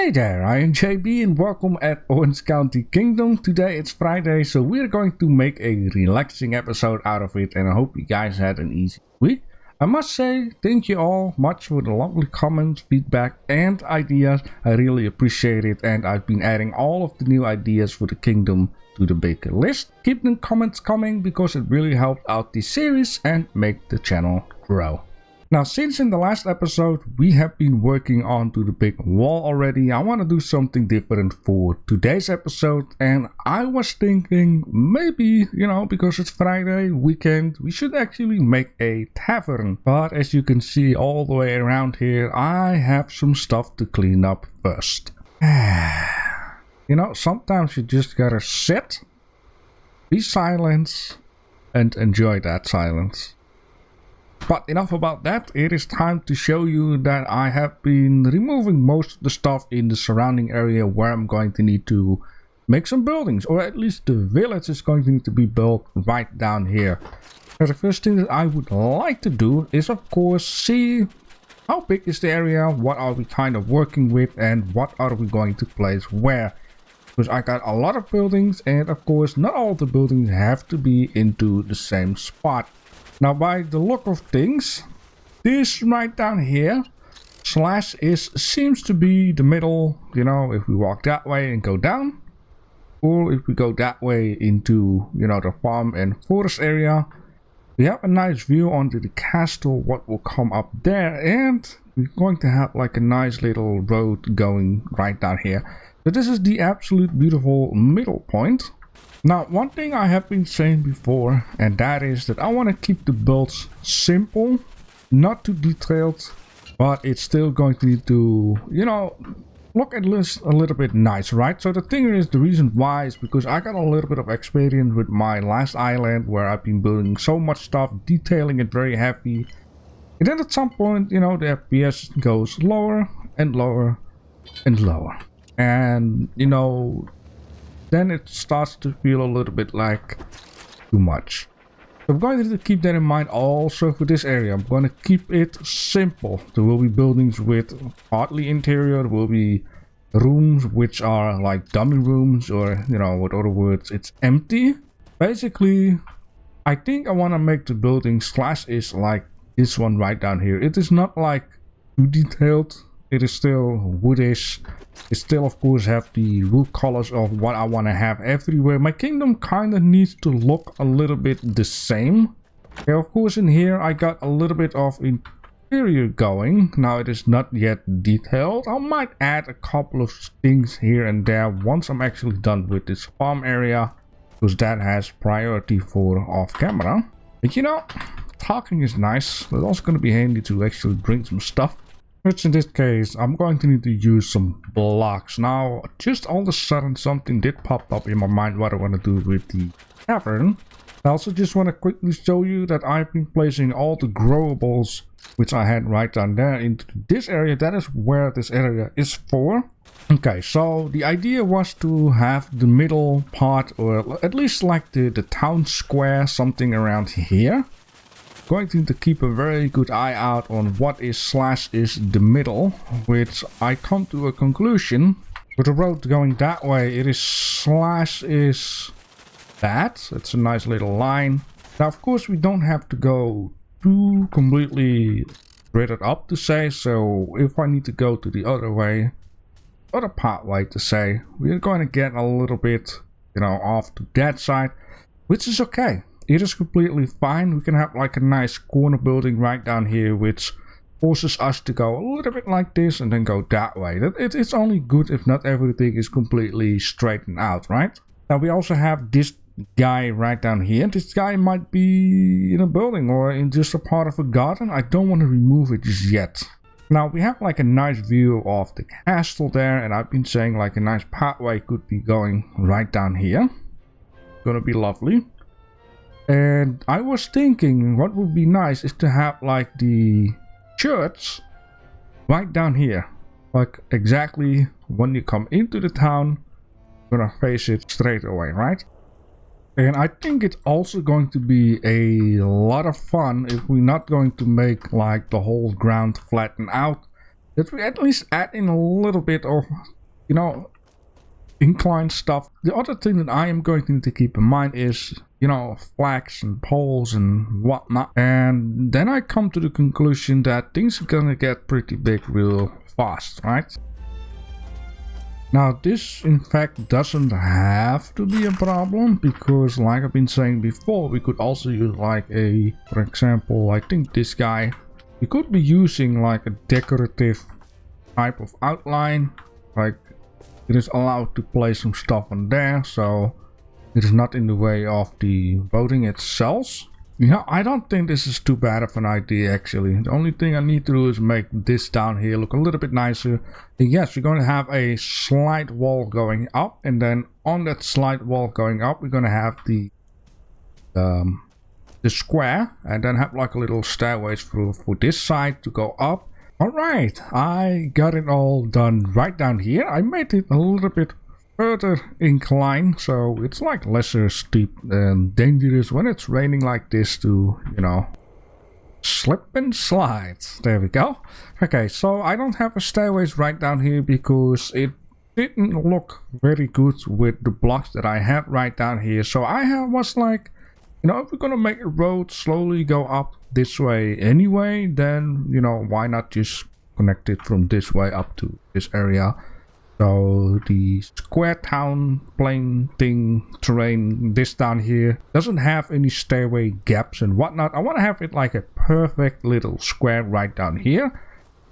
Hey there, I am JB and welcome at Orange County Kingdom. Today it's Friday, so we're going to make a relaxing episode out of it, and I hope you guys had an easy week. I must say, thank you all much for the lovely comments, feedback and ideas. I really appreciate it, and I've been adding all of the new ideas for the kingdom to the big list. Keep the comments coming because it really helped out the series and make the channel grow. Now, since in the last episode we have been working on to the big wall already, I want to do something different for today's episode, and I was thinking maybe, because it's Friday weekend, we should actually make a tavern. But as you can see all the way around here, I have some stuff to clean up first. Sometimes you just gotta sit, be silent, and enjoy that silence. But enough about that, it is time to show you that I have been removing most of the stuff in the surrounding area where I'm going to need to make some buildings, or at least the village is going to need to be built right down here. So the first thing that I would like to do is of course see how big is the area, what are we kind of working with, and what are we going to place where. Because I got a lot of buildings, and of course not all the buildings have to be into the same spot. Now, by the look of things, this right down here, slash seems to be the middle, if we walk that way and go down, or if we go that way into, the farm and forest area, we have a nice view onto the castle, what will come up there, and we're going to have like a nice little road going right down here. So this is the absolute beautiful middle point. Now, one thing I have been saying before, and that is that I want to keep the builds simple, not too detailed, but it's still going to need to, look at least a little bit nice, right? So the thing is, the reason why is because I got a little bit of experience with my last island where I've been building so much stuff, detailing it very heavy. And then at some point, the FPS goes lower and lower and lower. And, then it starts to feel a little bit like too much. So I'm going to keep that in mind also for this area. I'm going to keep it simple. There will be buildings with partly interior. There will be rooms which are like dummy rooms, or, with other words, it's empty. Basically, I think I want to make the building slash is like this one right down here. It is not like too detailed. It is still woodish. It still, of course, have the wood colors of what I want to have everywhere. My kingdom kind of needs to look a little bit the same. Okay, of course, in here I got a little bit of interior going. Now it is not yet detailed. I might add a couple of things here and there once I'm actually done with this farm area, because that has priority for off camera. But talking is nice, but also going to be handy to actually bring some stuff. Which in this case, I'm going to need to use some blocks. Now, just all of a sudden, something did pop up in my mind what I want to do with the tavern. I also just want to quickly show you that I've been placing all the growables, which I had right down there, into this area. That is where this area is for. Okay, so the idea was to have the middle part, or at least like the town square, something around here. Going to need to keep a very good eye out on what is slash is the middle, which I come to a conclusion with the road going that way. It is slash is that. It's a nice little line. Now, of course, we don't have to go too completely gridded up to say. So if I need to go to the other way, other pathway to say, we're going to get a little bit, off to that side, which is okay. It is completely fine. We can have like a nice corner building right down here, which forces us to go a little bit like this and then go that way. It's only good if not everything is completely straightened out, right? Now we also have this guy right down here. This guy might be in a building or in just a part of a garden. I don't want to remove it just yet. Now we have like a nice view of the castle there, and I've been saying like a nice pathway could be going right down here. Gonna be lovely. And I was thinking what would be nice is to have like the church right down here. Like exactly when you come into the town, you're gonna face it straight away, right? And I think it's also going to be a lot of fun if we're not going to make like the whole ground flatten out, that we at least add in a little bit of, you know, incline stuff. The other thing that I am going to need to keep in mind is, you know, flags and poles and whatnot. And then I come to the conclusion that things are gonna get pretty big real fast, right? Now this in fact doesn't have to be a problem, because like I've been saying before, we could also use like a, for example, I think this guy, we could be using like a decorative type of outline, like it is allowed to place some stuff on there, so it is not in the way of the voting itself. You know, I don't think this is too bad of an idea actually. The only thing I need to do is make this down here look a little bit nicer. And yes, we're going to have a slide wall going up, and then on that slide wall going up, we're going to have the square, and then have like a little stairways for this side to go up. Alright, I got it all done right down here. I made it a little bit further inclined, so it's like lesser steep and dangerous when it's raining like this to, you know, slip and slide. There we go. Okay, so I don't have a stairways right down here because it didn't look very good with the blocks that I have right down here. So I was like, you know, if we're gonna make a road slowly go up this way anyway, then, you know, why not just connect it from this way up to this area. So the square town plain thing terrain, this down here, doesn't have any stairway gaps and whatnot. I want to have it like a perfect little square right down here.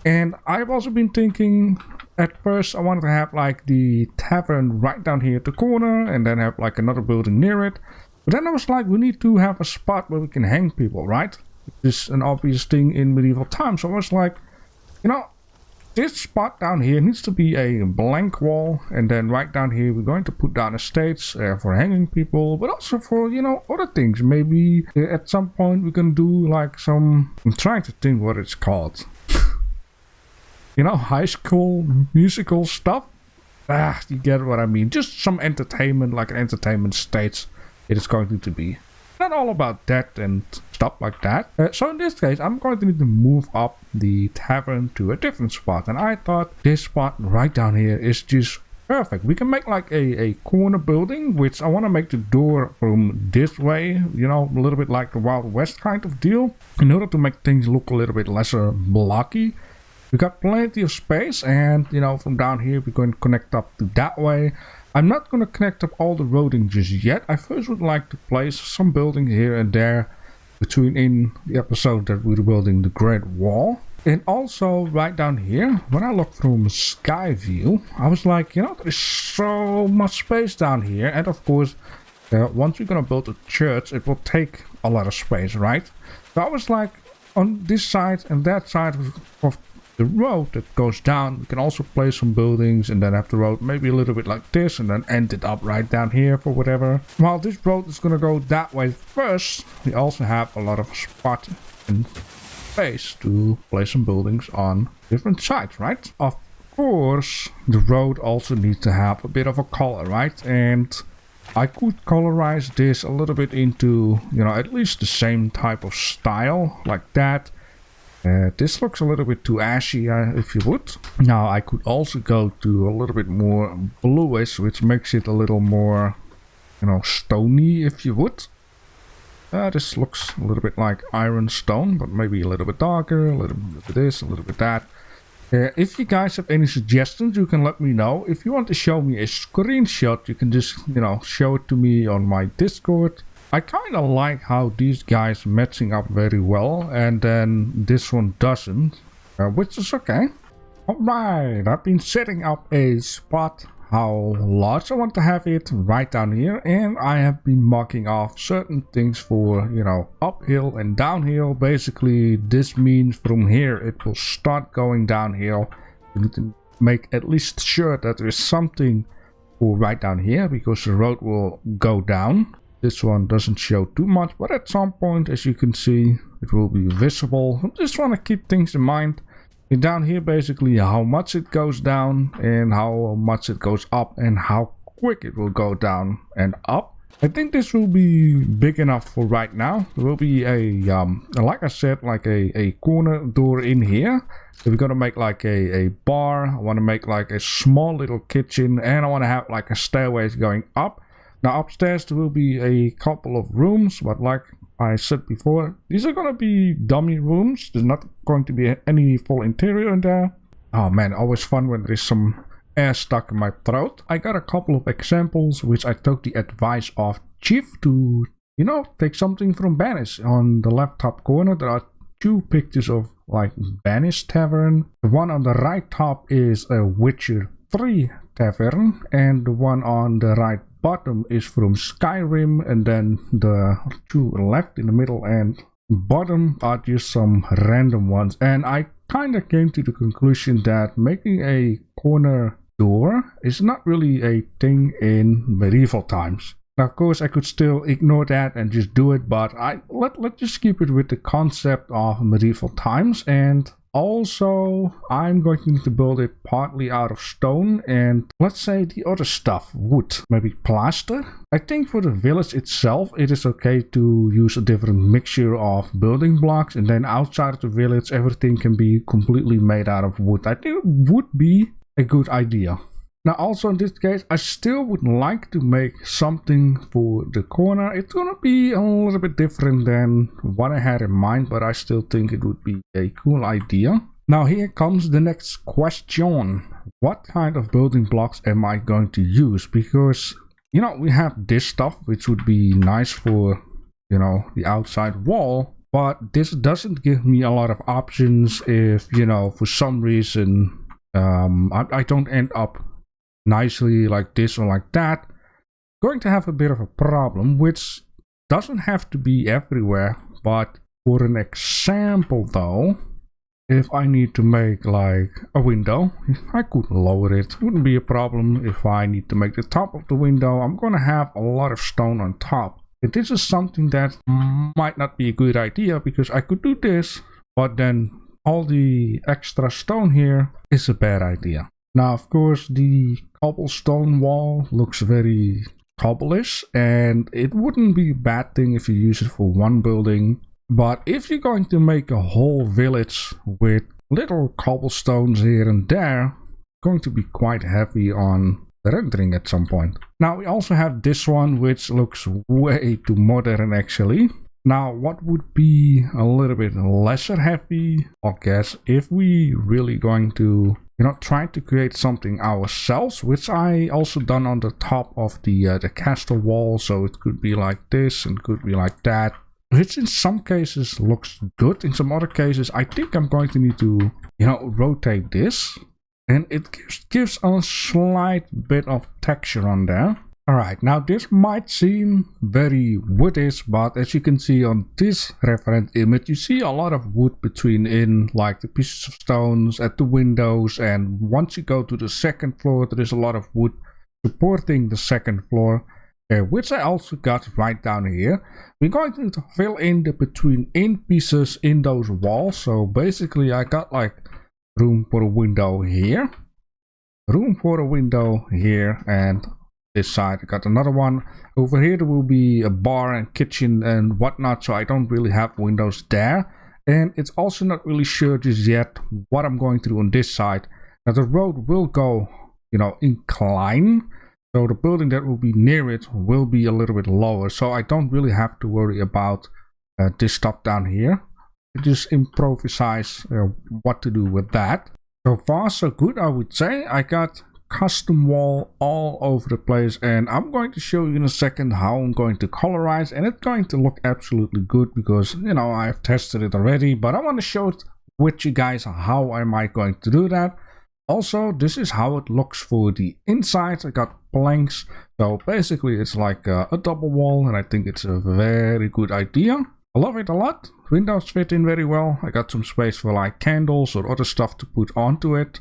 And I've also been thinking, at first I wanted to have like the tavern right down here at the corner, and then have like another building near it. But then I was like, we need to have a spot where we can hang people, right? This is an obvious thing in medieval times. So I was like, you know, this spot down here needs to be a blank wall, and then right down here we're going to put down a stage for hanging people, but also for, you know, other things. Maybe at some point we can do like some, I'm trying to think what it's called. You know, high school musical stuff. Ah, you get what I mean. Just some entertainment, like an entertainment stage it is going to be. Not all about that and stuff like that. So in this case, I'm going to need to move up the tavern to a different spot. And I thought this spot right down here is just perfect. We can make like a corner building, which I want to make the door from this way, you know, a little bit like the Wild West kind of deal, in order to make things look a little bit lesser blocky. We got plenty of space, and, you know, from down here we're going to connect up to that way. I'm not going to connect up all the roading just yet. I first would like to place some building here and there between in the episode that we're building the Great Wall. And also right down here, when I look from sky view, I was like, you know, there is so much space down here. And of course, once we're going to build a church, it will take a lot of space, right? So I was like, on this side and that side of the road that goes down, we can also place some buildings and then have the road maybe a little bit like this and then end it up right down here for whatever. While this road is gonna go that way first, we also have a lot of spot and space to place some buildings on different sides, right? Of course, the road also needs to have a bit of a color, right? And I could colorize this a little bit into, you know, at least the same type of style like that. This looks a little bit too ashy, if you would. Now I could also go to a little bit more bluish, which makes it a little more, you know, stony, if you would. This looks a little bit like iron stone, but maybe a little bit darker, a little bit this, a little bit that. If you guys have any suggestions, you can let me know. If you want to show me a screenshot, you can just, you know, show it to me on my Discord. I kind of like how these guys matching up very well, and then this one doesn't, which is okay. Alright, I've been setting up a spot how large I want to have it right down here, and I have been marking off certain things for, you know, uphill and downhill. Basically, this means from here it will start going downhill. You need to make at least sure that there is something for right down here, because the road will go down. This one doesn't show too much, but at some point, as you can see, it will be visible. I just want to keep things in mind. And down here, basically, how much it goes down and how much it goes up and how quick it will go down and up. I think this will be big enough for right now. There will be a like I said, like a corner door in here. So we're gonna make like a bar. I want to make like a small little kitchen, and I want to have like a stairway going up. Now upstairs there will be a couple of rooms, but like I said before, these are gonna be dummy rooms. There's not going to be any full interior in there. Oh man, always fun when there's some air stuck in my throat. I got a couple of examples which I took the advice of Chief to, you know, take something from Banish. On the left top corner there are two pictures of like Banish Tavern. The one on the right top is a Witcher 3 Tavern, and the one on the right bottom is from Skyrim, and then the two left in the middle and bottom are just some random ones. And I kind of came to the conclusion that making a corner door is not really a thing in medieval times. Now of course I could still ignore that and just do it, but let's just keep it with the concept of medieval times. And also I'm going to need to build it partly out of stone, and let's say the other stuff, wood, maybe plaster. I think for the village itself it is okay to use a different mixture of building blocks, and then outside of the village everything can be completely made out of wood. I think it would be a good idea. Now also in this case I still would like to make something for the corner. It's gonna be a little bit different than what I had in mind, but I still think it would be a cool idea. Now here comes the next question. What kind of building blocks am I going to use? Because, you know, we have this stuff which would be nice for, you know, the outside wall, but this doesn't give me a lot of options if, you know, for some reason I don't end up nicely like this or like that. Going to have a bit of a problem, which doesn't have to be everywhere. But for an example though, if I need to make like a window, I could lower it. Wouldn't be a problem. If I need to make the top of the window, I'm gonna have a lot of stone on top. And this is something that might not be a good idea, because I could do this, but then all the extra stone here is a bad idea. Now of course the cobblestone wall looks very cobblish, and it wouldn't be a bad thing if you use it for one building. But if you're going to make a whole village with little cobblestones here and there, it's going to be quite heavy on the rendering at some point. Now we also have this one which looks way too modern actually. Now what would be a little bit lesser heavy, I guess, if we really going to, you know, try to create something ourselves, which I also done on the top of the castle wall. So it could be like this and could be like that, which in some cases looks good. In some other cases I think I'm going to need to, you know, rotate this, and it gives a slight bit of texture on there. Alright, now this might seem very woodish, but as you can see on this reference image, you see a lot of wood in like the pieces of stones at the windows, and once you go to the second floor there is a lot of wood supporting the second floor, which I also got right down here. We're going to fill in the between pieces in those walls. So basically I got like room for a window here, room for a window here, and this side I got another one. Over here there will be a bar and kitchen and whatnot, so I don't really have windows there. And it's also not really sure just yet what I'm going to do on this side. Now the road will go, you know, incline, so the building that will be near it will be a little bit lower, so I don't really have to worry about this stuff down here. I just improvise what to do with that. So far so good, I would say. I got custom wall all over the place, and I'm going to show you in a second how I'm going to colorize, and it's going to look absolutely good because, you know, I've tested it already, but I want to show it with you guys how am I going to do that. Also, this is how it looks for the inside. I got planks, so basically it's like a double wall, and I think it's a very good idea. I love it a lot. Windows fit in very well. I got some space for like candles or other stuff to put onto it.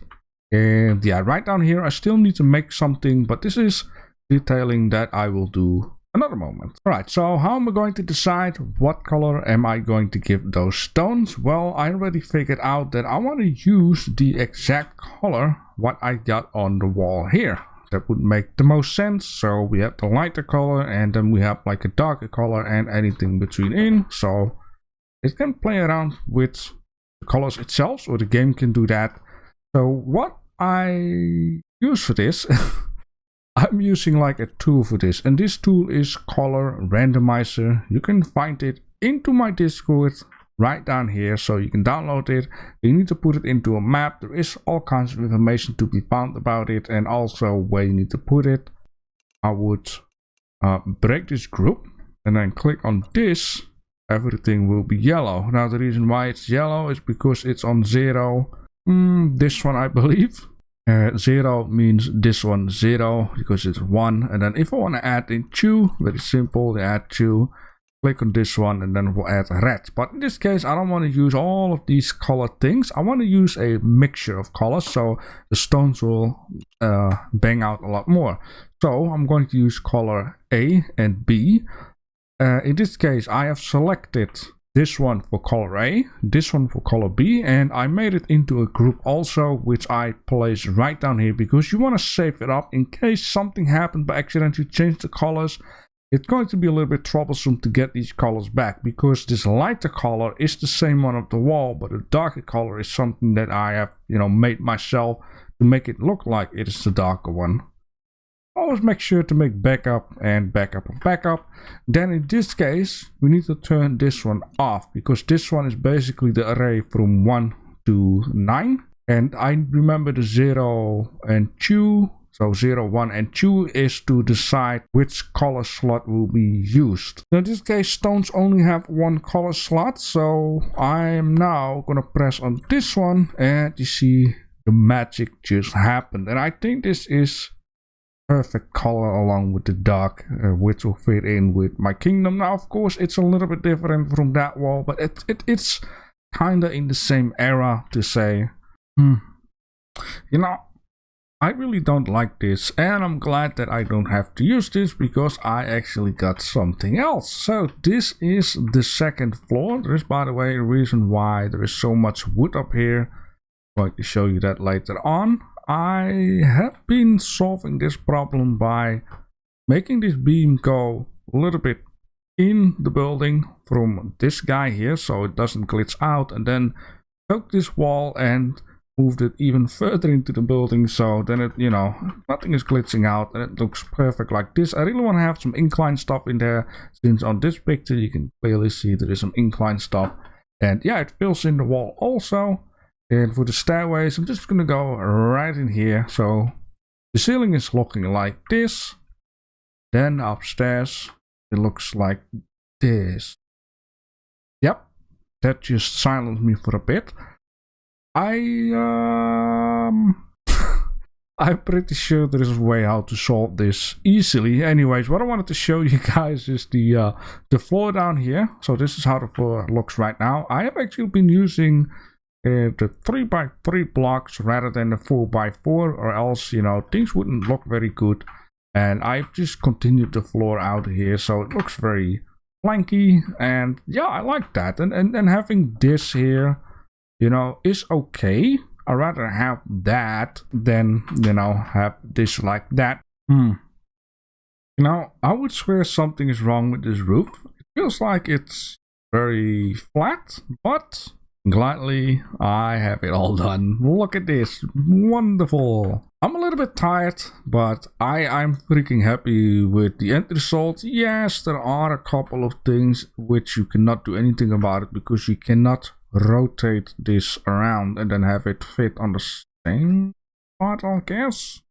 And yeah, right down here I still need to make something, but this is detailing that I will do another moment. Alright, so how am I going to decide what color am I going to give those stones? Well, I already figured out that I want to use the exact color what I got on the wall here. that would make the most sense. So we have the lighter color, and then we have like a darker color and anything between in. So it can play around with the colors itself, or the game can do that. So what I use for this, I'm using like a tool for this, and this tool is Color Randomizer. You can find it into my Discord right down here, so you can download it. You need to put it into a map. There is all kinds of information to be found about it, and also where you need to put it. I would break this group and then click on this. Everything will be yellow. Now the reason why it's yellow is because it's on 0. This one, I believe. 0 means this one 0 because it's 1. And then if I want to add in 2, very simple, add 2. Click on this one and then we'll add red. But in this case, I don't want to use all of these color things. I want to use a mixture of colors, so the stones will bang out a lot more. So I'm going to use color A and B. In this case, I have selected this one for color A, this one for color B, and I made it into a group also, which I place right down here because you want to save it up in case something happened by accident. You change the colors. It's going to be a little bit troublesome to get these colors back because this lighter color is the same one of the wall, but the darker color is something that I have, made myself to make it look like it is the darker one. Always make sure to make backup and backup and backup. Then in this case, we need to turn this one off because this one is basically the array from 1 to 9. And I remember the 0 and 2. So 0, 1 and 2 is to decide which color slot will be used. In this case, stones only have one color slot. So I am now going to press on this one and you see the magic just happened. And I think this is perfect color along with the dark, which will fit in with my kingdom. Now, of course, it's a little bit different from that wall, but it's kind of in the same era to say, I really don't like this, and I'm glad that I don't have to use this because I actually got something else. So this is the second floor. There is, by the way, a reason why there is so much wood up here. I'm going to show you that later on. I have been solving this problem by making this beam go a little bit in the building from this guy here so it doesn't glitch out, and then took this wall and moved it even further into the building so then it, nothing is glitching out and it looks perfect like this. I really want to have some incline stuff in there since on this picture you can clearly see there is some incline stuff, and yeah, it fills in the wall also. And for the stairways, I'm just going to go right in here. So the ceiling is looking like this. Then upstairs, it looks like this. Yep, that just silenced me for a bit. I'm pretty sure there is a way how to solve this easily. Anyways, what I wanted to show you guys is the floor down here. So this is how the floor looks right now. I have actually been using the 3x3 blocks rather than the 4x4, or else things wouldn't look very good. And I've just continued the floor out here so it looks very planky, and yeah, I like that. And having this here is okay. I'd rather have that than have this like that. I would swear something is wrong with this roof. It feels like it's very flat, but gladly, I have it all done. Look at this. Wonderful. I'm a little bit tired, but I'm freaking happy with the end result. Yes, there are a couple of things which you cannot do anything about it because you cannot rotate this around and then have it fit on the same part, I guess.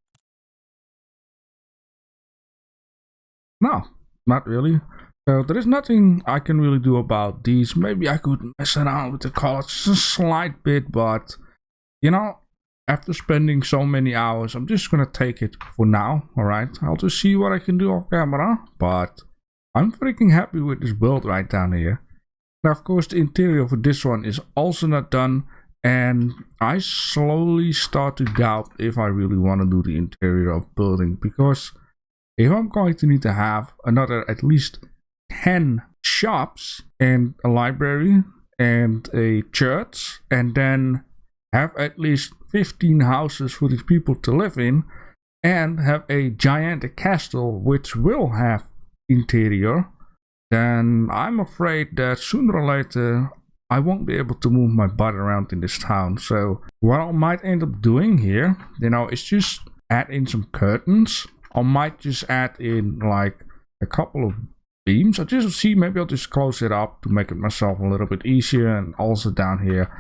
No, not really. So there is nothing I can really do about these. Maybe I could mess around with the colors just a slight bit, but after spending so many hours, I'm just gonna take it for now. Alright, I'll just see what I can do off camera, but I'm freaking happy with this build right down here. Now, of course, the interior for this one is also not done, and I slowly start to doubt if I really want to do the interior of building, because if I'm going to need to have another at least 10 shops and a library and a church, and then have at least 15 houses for these people to live in, and have a gigantic castle which will have interior, then I'm afraid that sooner or later I won't be able to move my butt around in this town. So what I might end up doing here, you know, is just add in some curtains. I might just add in like a couple of beams. I just see, maybe I'll just close it up to make it myself a little bit easier, and also down here.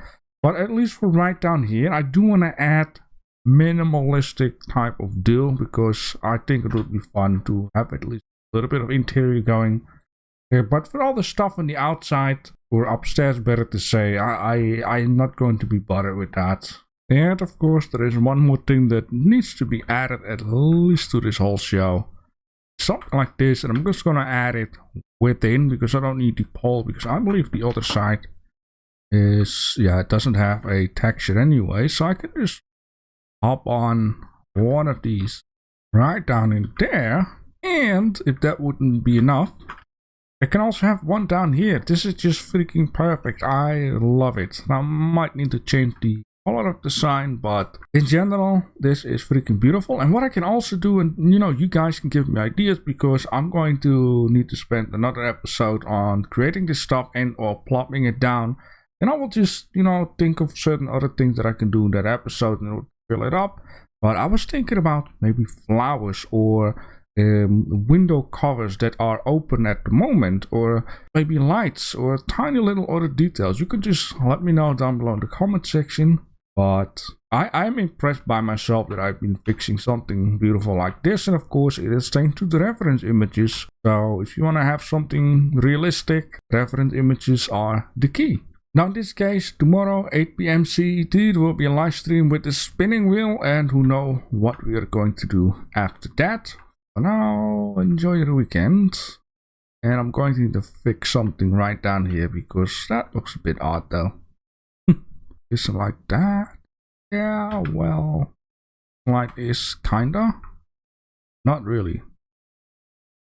But at least for right down here, I do want to add minimalistic type of deal, because I think it would be fun to have at least a little bit of interior going. But for all the stuff on the outside, or upstairs better to say, I'm not going to be bothered with that. And of course there is one more thing that needs to be added at least to this whole show. Something like this, and I'm just gonna add it within, because I don't need the pole, because I believe the other side is, yeah, it doesn't have a texture anyway, so I can just hop on one of these right down in there. And if that wouldn't be enough, I can also have one down here. This is just freaking perfect. I love it. Now I might need to change the color of the sign, but in general this is freaking beautiful. And what I can also do, and you know, you guys can give me ideas, because I'm going to need to spend another episode on creating this stuff and or plopping it down, and I will just, you know, think of certain other things that I can do in that episode and fill it up. But I was thinking about maybe flowers, or window covers that are open at the moment, or maybe lights, or tiny little other details. You can just let me know down below in the comment section. But I'm impressed by myself that I've been fixing something beautiful like this. And of course it is thanks to the reference images. So if you want to have something realistic, reference images are the key. Now in this case, tomorrow 8 PM CET, there will be a live stream with the spinning wheel, and who knows what we are going to do after that. For now, enjoy your weekend. And I'm going to need to fix something right down here, because that looks a bit odd though. Just like that. Yeah, well, like this, kinda. Not really. I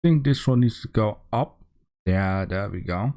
think this one needs to go up. Yeah, there we go.